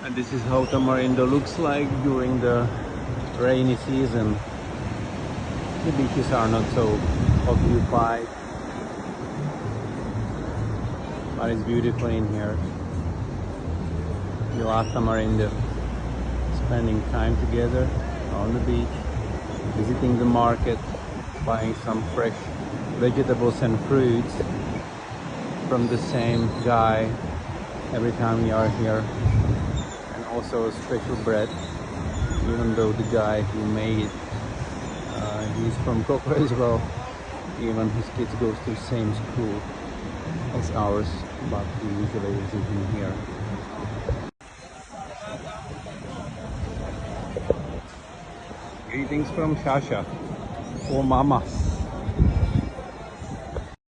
And this is how Tamarindo looks like during the rainy season. The beaches are not so occupied, but it's beautiful in here. We love Tamarindo, spending time together on the beach, visiting the market, buying some fresh vegetables and fruits from the same guy every time we are here, and also special bread, even though the guy who made it, he's from Coco as well. Even his kids goes to the same school as ours, but we usually visit him here. Greetings from Shasha or Mama.